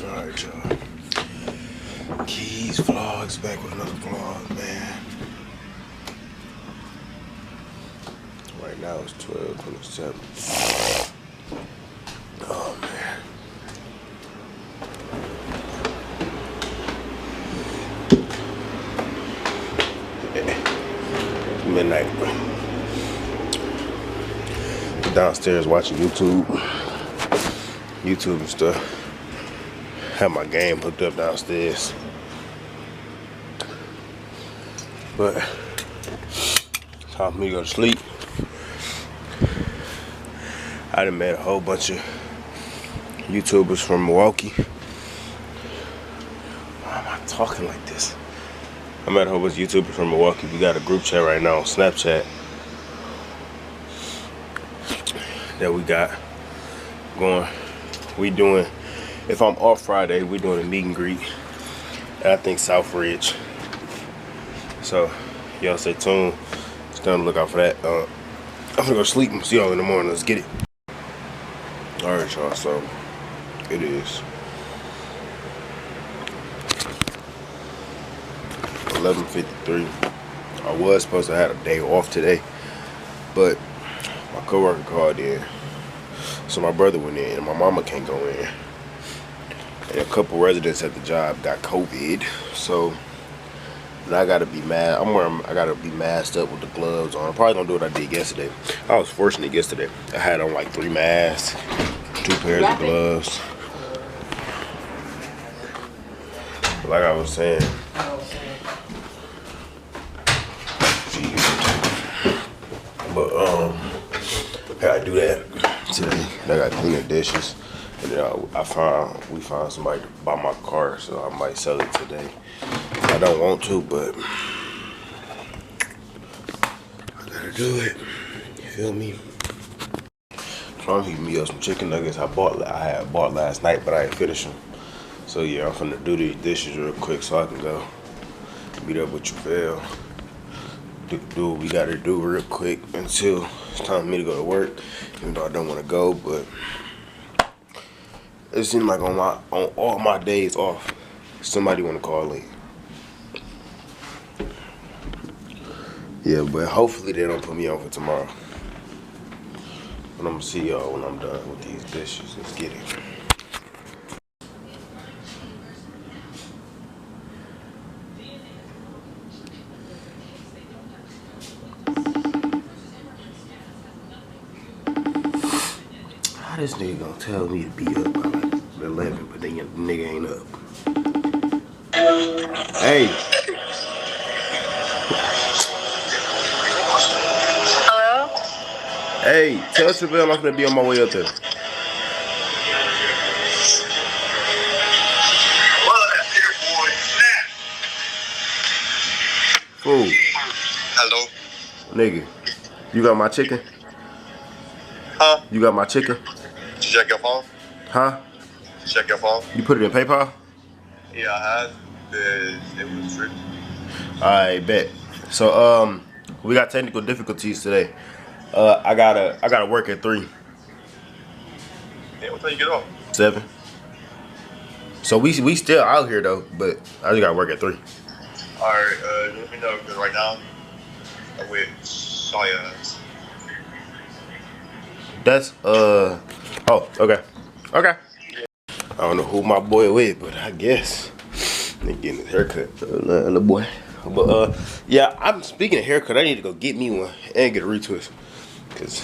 Alright, y'all. Keys Vlogs back with another vlog, man. Right now it's 12:27. Oh, man. Midnight. Downstairs watching YouTube and stuff. Have my game hooked up downstairs. But time for me to go to sleep. I done met a whole bunch of YouTubers from Milwaukee. Why am I talking like this? I met a whole bunch of YouTubers from Milwaukee. We got a group chat right now on Snapchat that we got going. We doing, if I'm off Friday, we doing a meet and greet at, I think, Southridge. So y'all stay tuned. Stay on the lookout for that. I'm gonna go sleep and see y'all in the morning. Let's get it. Alright, y'all, so it is 11:53. I was supposed to have a day off today, but my coworker called in, so my brother went in and my mama can't go in, and a couple residents at the job got COVID. So now I gotta be I gotta be masked up with the gloves on. I'm probably gonna do what I did yesterday. I was fortunate yesterday. I had on like 3 masks, 2 pairs of gloves. Like I was saying, but I gotta do that today. I gotta clean the dishes, and then we found somebody to buy my car, so I might sell it today. I don't want to, but I gotta do it. You feel me? So I'm heating me up some chicken nuggets I had bought last night, but I ain't finished them. So yeah, I'm finna do these dishes real quick so I can go meet up with Javale. Do what we gotta do real quick until it's time for me to go to work. Even though I don't want to go, but it seems like on all my days off, somebody want to call in. Yeah, but hopefully they don't put me on for tomorrow. But I'm gonna see y'all when I'm done with these dishes. Let's get it. How this nigga gonna tell me to be up by like 11, but then the nigga ain't up? Hey. Hello? Hey, tell Javale I'm gonna be on my way up there. Fool. Hello? Nigga, you got my chicken? Huh? You got my chicken? Did you check your phone? Huh? Check your phone? You put it in PayPal? Yeah, I had. It was free. I bet. So we got technical difficulties today. I gotta work at 3. Yeah, what time you get off? 7. So we still out here though, but I just gotta work at 3. Alright, let me know because right now I'm with Sawyer. That's oh, okay. Okay. I don't know who my boy with, but I guess they getting his haircut. Little boy. But yeah, I'm speaking of haircut, I need to go get me one and get a retwist. Cause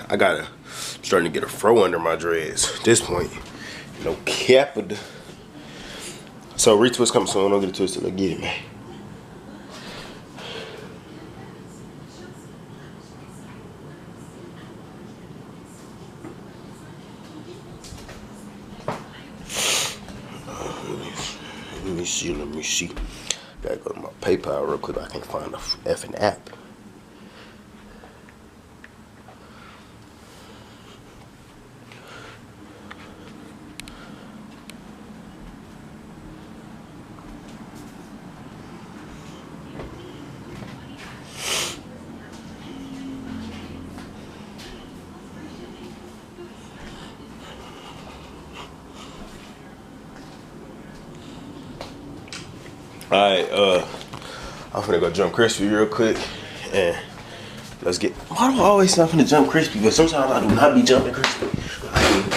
I'm starting to get a fro under my dreads at this point. No cap with the, so retwist coming soon, don't get it twisted, let's get it, man. Let me see. Gotta go to my PayPal real quick. I can't find the effing app. Alright, I'm finna go jump crispy real quick and let's get. Why do I always say I'm finna jump crispy? But sometimes I do not be jumping crispy.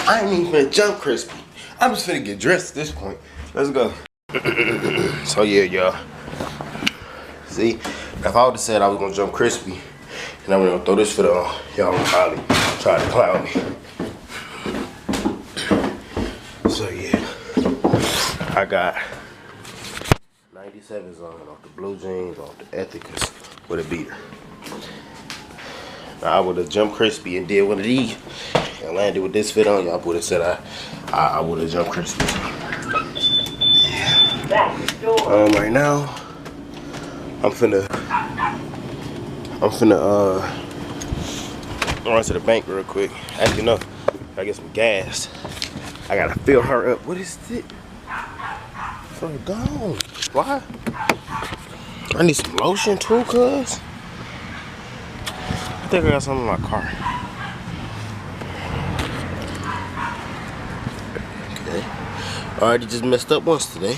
I ain't even finna jump crispy. I'm just finna get dressed at this point. Let's go. So yeah, y'all. See, if I would have said I was gonna jump crispy and I'm gonna throw this fit on, y'all would probably try to clown me. So yeah, I got 97s on off the blue jeans, off the Ethicas with a beater. Now I would have jumped crispy and did one of these and landed with this fit on. Y'all would have said I would have jumped crispy. Yeah. Right now I'm finna run to the bank real quick. Actually no, I get some gas. I gotta fill her up. What is it? For gone. Why? I need some lotion too, cuz. I think I got something in my car. Okay. Already just messed up once today.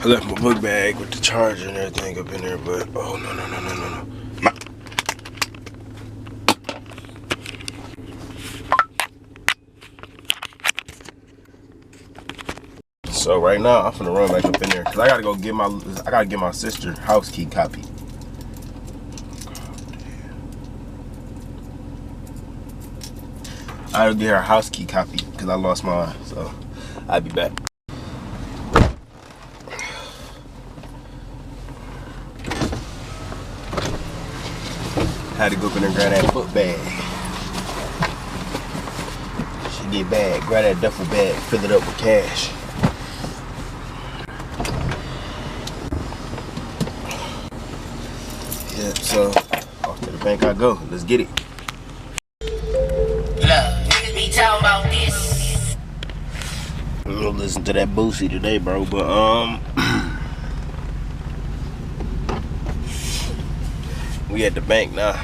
I left my book bag with the charger and everything up in there, but oh no. So right now I'm finna run back up in there because I gotta get my sister house key copy. I gotta get her house key copy because I lost mine. So I'll be back. Had to go up in there and grab that book bag. She get bag, grab that duffel bag, fill it up with cash. Yeah, so off to the bank I go. Let's get it. Look, be talking about this. I'm gonna listen to that Boosie today, bro. But we at the bank now.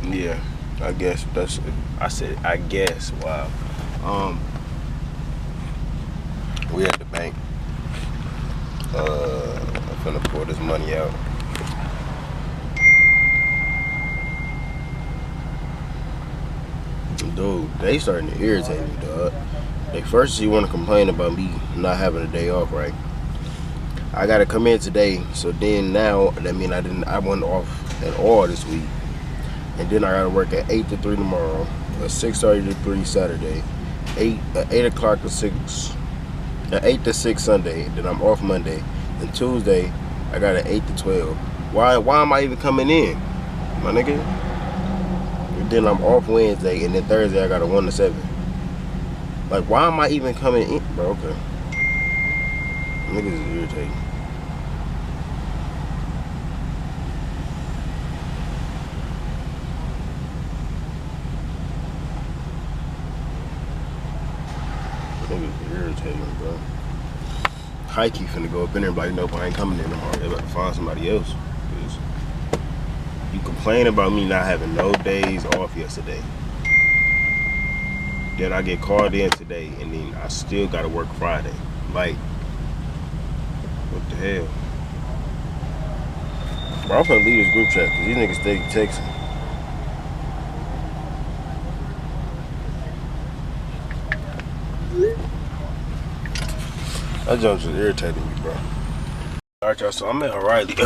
Yeah, I guess that's it. I said I guess. Wow. We at the bank. I'm finna pour this money out. Dude, they starting to irritate me, dog. Like first you want to complain about me not having a day off, right? I gotta come in today, so then now that mean I wasn't off at all this week, and then I gotta work at 8 to 3 tomorrow, 6:30 to 3 Saturday, 8 o'clock to 6, 8 to 6 Sunday. Then I'm off Monday, and Tuesday I got an 8 to 12. Why am I even coming in, my nigga? And then I'm off Wednesday, and then Thursday I got a 1 to 7. Like why am I even coming in, bro? Okay. Niggas is irritating. Niggas irritating, bro. Heike finna go up in there and be like, nope, I ain't coming in tomorrow. They about to find somebody else. Cause you complain about me not having no days off yesterday. Then I get called in today, and then I still gotta work Friday. Like, what the hell? Bro, I'm finna leave this group chat because these niggas stay texting. That junk just irritating me, bro. Alright, y'all, so I'm at O'Reilly.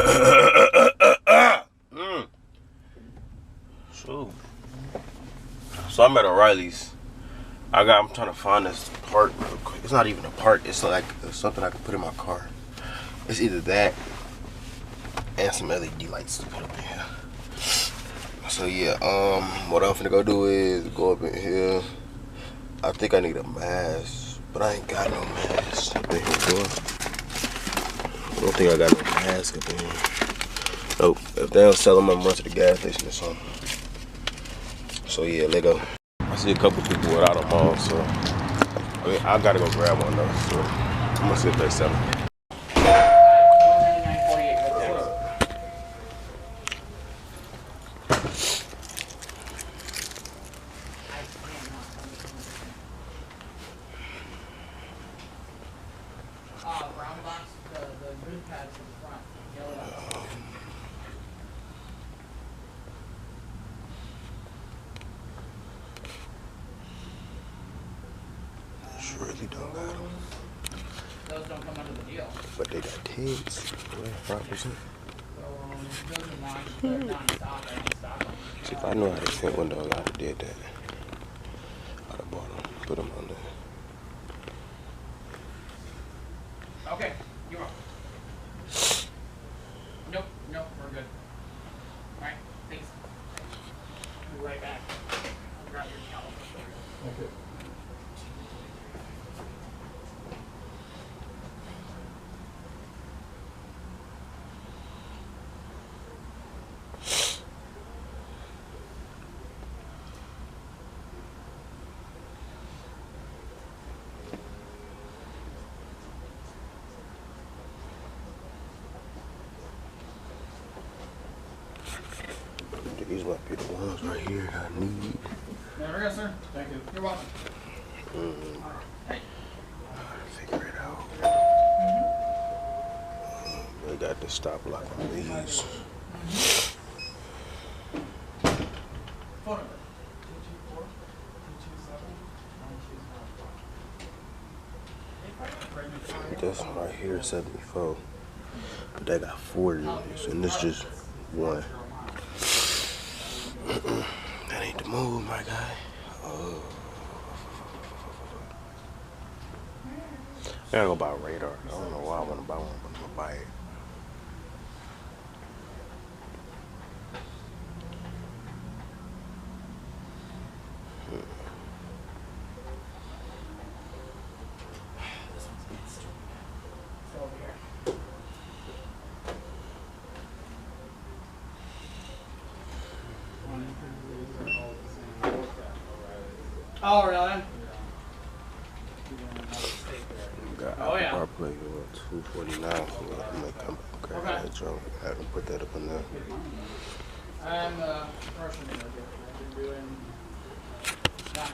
So I'm at O'Reilly's. I'm trying to find this part real quick. It's not even a part, it's like something I can put in my car. It's either that and some LED lights to put up in here. So yeah, what I'm finna go do is go up in here. I think I need a mask, but I ain't got no mask up in here, bro. I don't think I got no mask up in here. Nope, if they don't sell them, I'm gonna run to the gas station or something. So yeah, let go. I see a couple people without them all, so I mean, I gotta go grab one though. So I'm gonna see if they sell them. Brown box, the good pads in the front, yellow box. Surely don't got them. Those don't come under the deal. But they got 10s. 5%. So those are not, they're not in stock. I don't stock them. See, if I knew how to sent one dog, I'd have did that. I'd have bought them, put them on there. Okay, you're welcome. Nope, we're good. Alright, thanks. I'll be right back. I'll grab your caliper. Okay. These might be the ones right here I need. There we go, sir. Thank you. You're welcome. Hey. Figure it out. They got the stop lock on these. Phone number. This one right here is 74. But they got 4 units, and this just one. That ain't the move, my guy. Oh. I gotta go buy a radar. I don't know why I want to buy one, but I'm gonna buy it. Oh, really? Oh yeah. Our play $249 for that. I'm gonna come grab Okay. that junk. I can put that up in there. I'm Russian. I've been doing that.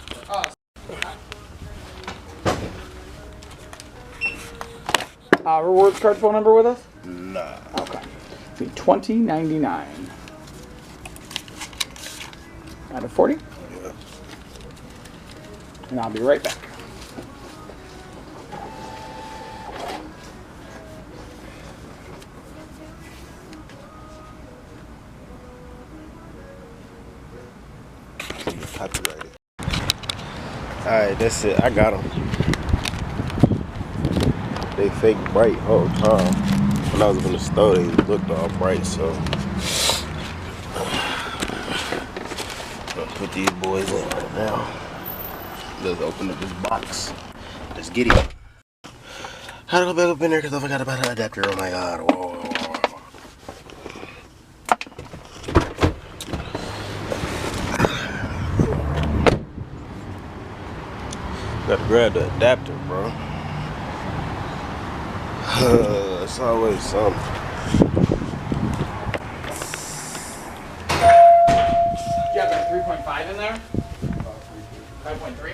Rewards card phone number with us? Nah. Okay. It'll be $20.99. Out of 40? Yeah. And I'll be right back. Copyrighted. Alright, that's it. I got them. They fake bright whole time. When I was in the store, they looked all bright, so I'll put these boys in right now. Let's open up this box. Let's get it. How to go back up in there because I forgot about the adapter. Oh my god. Whoa, whoa, whoa. Gotta grab the adapter, bro. It's always something. You have a 3.5 in there? 5.3?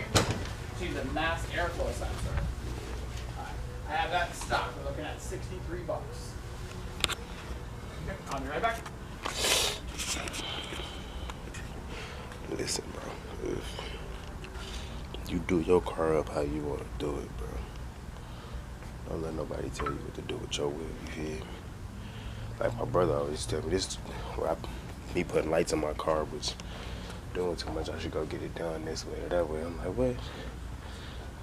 She's a mass airflow sensor. I have that in stock. We're looking at $63. Okay, I'll be right back. Listen, bro. If you do your car up how you want to do it, bro. Don't let nobody tell you what to do with your wheel, you feel me? Like my brother always tell me, this, me putting lights on my car was doing too much. I should go get it done this way or that way. I'm like, what?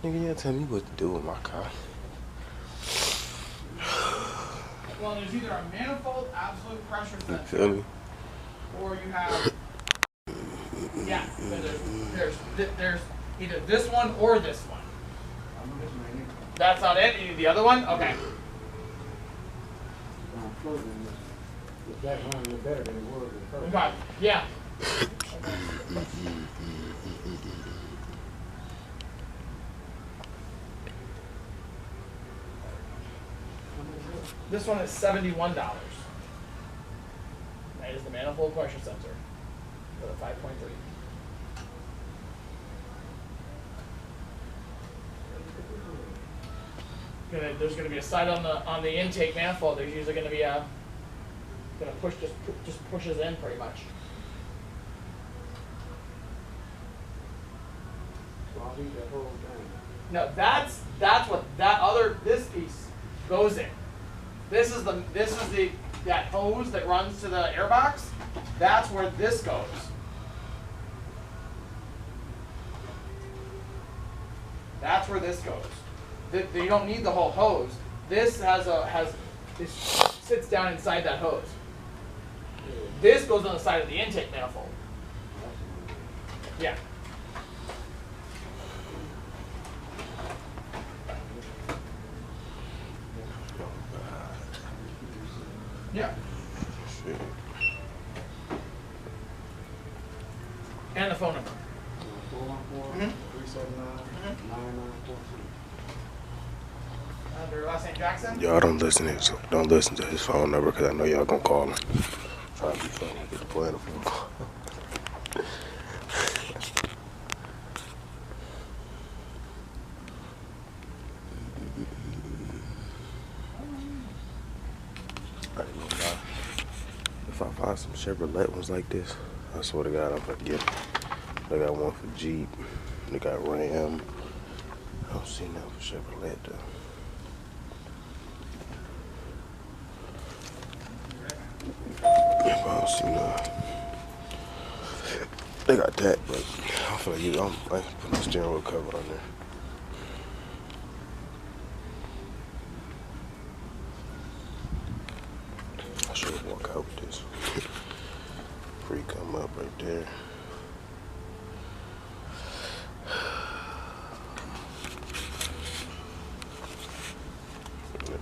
Nigga, you gotta tell me what to do with my car. Well, there's either a manifold absolute pressure You sensor, feel me? or you have, yeah, there's either this one or this one. That's not it? You need the other one? Okay. Okay, yeah. This one is $71. That is the manifold pressure sensor for the 5.3. There's going to be a side on the intake manifold. There's usually going to be a push just pushes in pretty much. No, that's what this piece goes in. This is that hose that runs to the airbox. That's where this goes. That's where this goes. You don't need the whole hose. This this sits down inside that hose. This goes on the side of the intake manifold. Yeah. Yeah. And the phone number. 414-379-9942. Under last name Jackson? Y'all don't listen to his phone number because I know y'all gonna call him. Try to be funny, get the point of phone call. If I find some Chevrolet ones like this, I swear to God, I'm gonna get them. They got one for Jeep, they got Ram. I don't see nothing for Chevrolet though. I don't see nothing. They got that, but I feel like I'm putting the steering wheel cover on there. I should walk out with this. Free come up right there.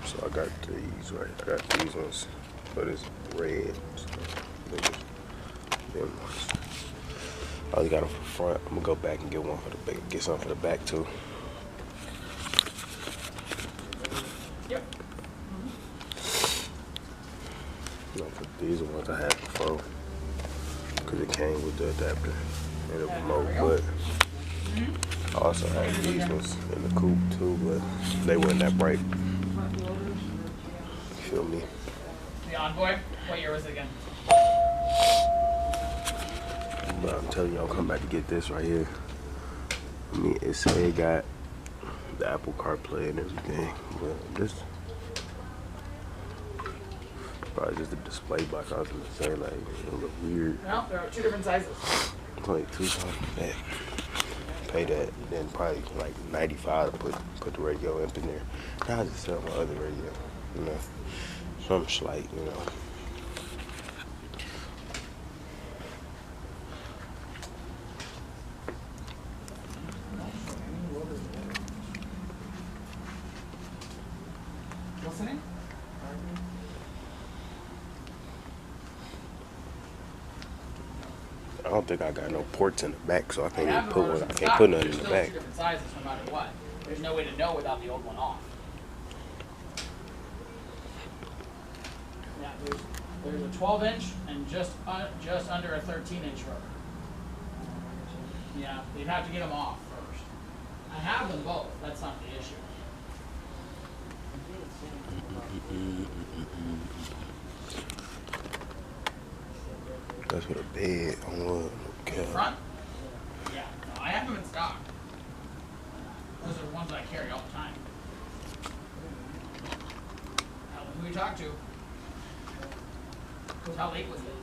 So I got these right. I got these ones, but it's red. So them ones. I only got them for the front. I'm gonna go back and get one for the back. Get some for the back too. Yep. These are ones I had before, cause it came with the adapter and the remote. But I also had these ones in the coupe too, but they wasn't that bright. You feel me? The Envoy? What year was it again? But I'm telling you, I'll come back to get this right here. I mean, it said it got the Apple CarPlay and everything, but this probably just the display box. I was gonna say, like, it look weird. No, there are two different sizes. It's like $200. Pay that, then probably like $95 to put the radio amp in there. Now I just sell my other radio, you know, some slight, you know. What's the name? I don't think I got no ports in the back, so I can't have even the put rotors one. I in can't stock, put but nothing in there's the still back. two different sizes no matter what. There's no way to know without the old one off. Yeah, there's a 12-inch and just under a 13-inch rotor. Yeah, you'd have to get them off first. I have them both. That's not the issue. That's with a bed on one. Okay. Front? Yeah, no, I have them in stock. Those are the ones I carry all the time. Who you talk to? How late was it?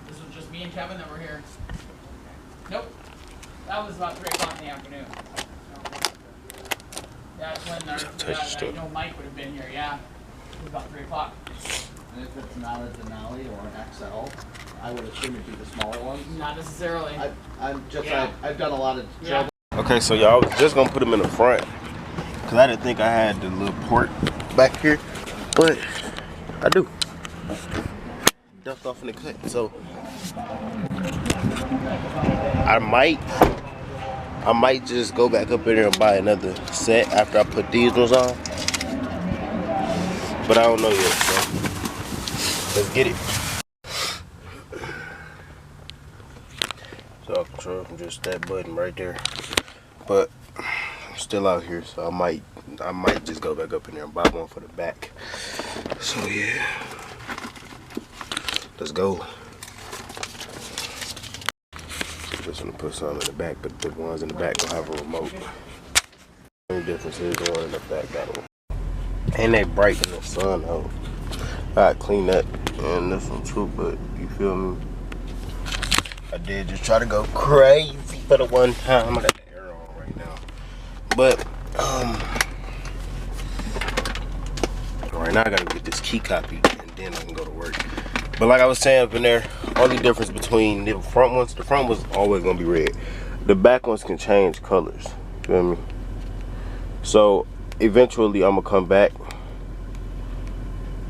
This was just me and Kevin that were here. Nope. That was about 3 o'clock in the afternoon. That's when Mike would have been here, yeah. It was about 3 o'clock. And if it's not a Denali or an XL, I would assume it'd be the smaller ones. Not necessarily. I've done a lot of Yeah. Okay, so y'all was just gonna put them in the front, cause I didn't think I had the little port back here, but I do. ducked off in the cut. So I might just go back up in there and buy another set after I put these ones on. But I don't know yet, so let's get it. So I'll control from just that button right there. But I'm still out here, so I might just go back up in there and buy one for the back. So yeah. Let's go. Just gonna put some in the back, but the ones in the back don't have a remote. The only difference is the one in the back got one. And they bright in the sun though. I clean that and this one too, but you feel me? I did just try to go crazy for the one time. I got the air on right now. But right now I gotta get this key copy and then I can go to work. But like I was saying up in there, only difference between the front ones always gonna be red. The back ones can change colors. Feel me? So eventually I'm gonna come back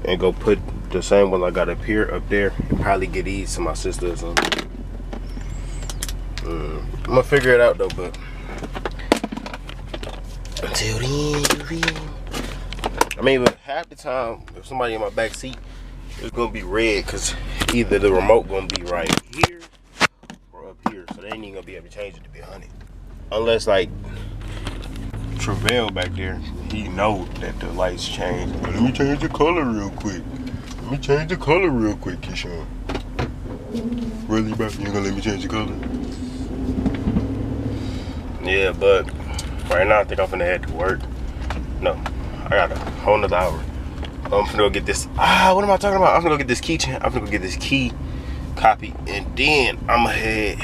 and go put the same one I got up here, up there, and probably get these to my sister or something. I'm gonna figure it out though, but until then, I mean, but half the time, if somebody in my back seat, it's gonna be red, cause either the remote gonna be right here or up here, so they ain't even gonna be able to change it to be 100. Unless like Travell back there, he know that the lights change. Let me change the color real quick. Keyshawn. Really, bro? You ain't gonna let me change the color? Yeah, but right now I think I'm finna head to work. No, I got a whole nother hour. I'm finna go get this. What am I talking about? I'm finna go get this keychain. I'm finna go get this key copy, and then I'm gonna head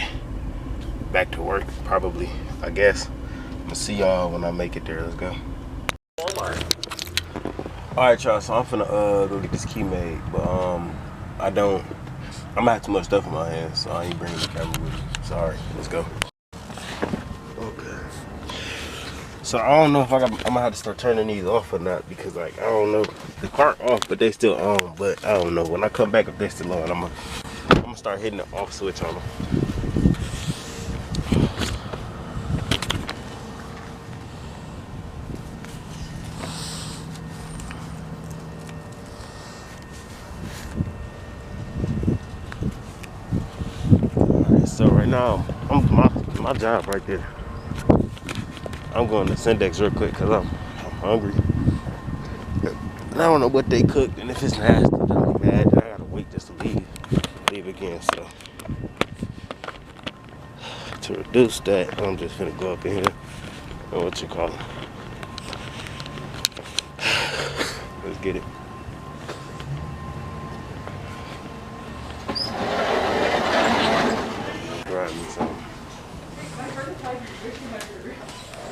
back to work, probably, I guess. I'm gonna see y'all when I make it there. Let's go. Alright, y'all, so I'm finna go get this key made, but I'm gonna have too much stuff in my hands, so I ain't bringing the camera with me. Sorry. Let's go. Okay. So I don't know if I'm gonna have to start turning these off or not, because like I don't know, the car off but they still on, but I don't know, when I come back if they still on, I'm gonna start hitting the off switch on them. Alright, so right now my job right there. I'm going to Syndex real quick because I'm hungry. And I don't know what they cooked, and if it's nasty, don't be mad. I gotta wait just to leave again. So to reduce that, I'm just gonna go up in here and what you call it. Let's get it. Grab me some.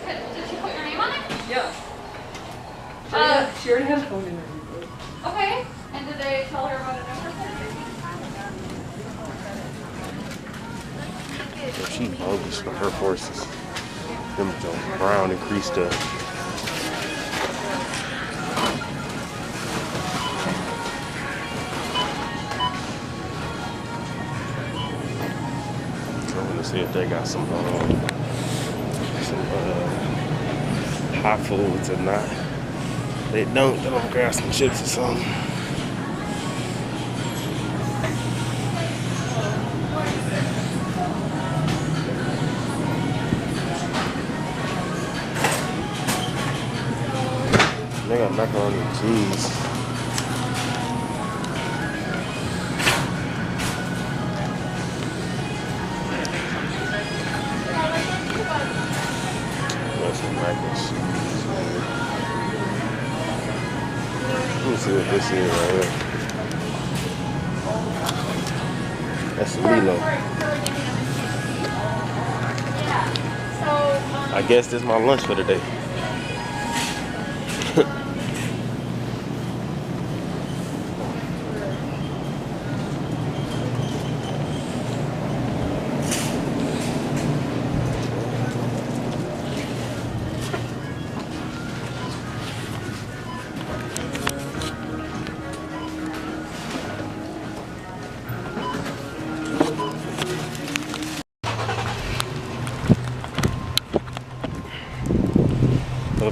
Did she put your name on it? Yeah. She already had a phone in her. Okay. And did they tell her about a number? She bogus for her horses. Them Jones brown and creased up. Trying to see if they got some hot foods or not. They don't. They're gonna grab some chips or something. They got macaroni and cheese. That's some mac and cheese. Let me see what this is right here. That's some meatloaf. I guess this is my lunch for the day.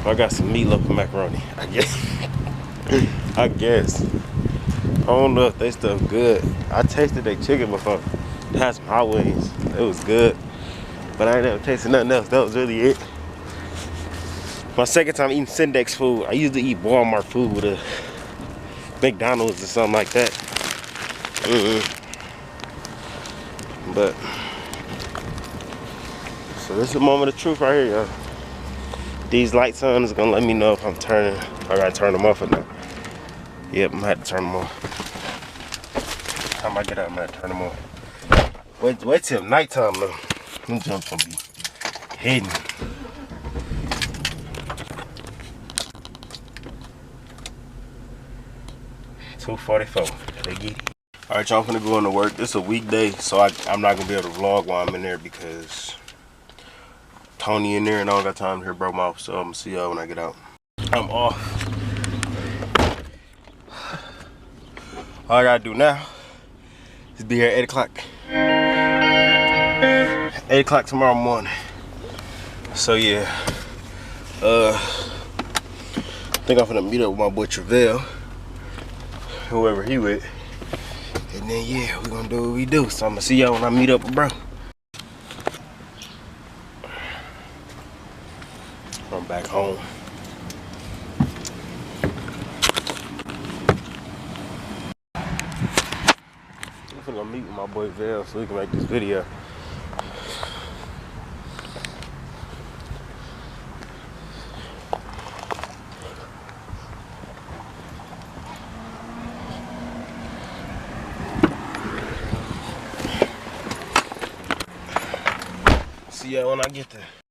I got some meatloaf and macaroni. I guess. I guess. I don't know if they stuff good. I tasted their chicken before. They had some hot wings. It was good. But I ain't never tasted nothing else. That was really it. My second time eating Syndex food. I usually eat Walmart food with a McDonald's or something like that. But so this is the moment of truth right here, y'all. These lights on is gonna let me know if I'm turning. I gotta turn them off or not. Yep, I'm gonna have to turn them off. Every time I get out, I'm gonna turn them off. Wait till nighttime though. Them jumps gonna be hidden. $2.44. They get it. All right, y'all, I'm gonna go into work. This is a weekday, so I'm not gonna be able to vlog while I'm in there because Tony in there and I don't got time to hear bro mouth. So I'm gonna see y'all when I get out. I'm off. All I gotta do now is be here at 8 o'clock. 8 o'clock tomorrow morning. So yeah, I think I'm gonna meet up with my boy Travell, whoever he with, and then yeah, we gonna do what we do. So I'm gonna see y'all when I meet up with bro. I'm back home. I'm gonna meet with my boy Vel so we can make this video. See y'all when I get there.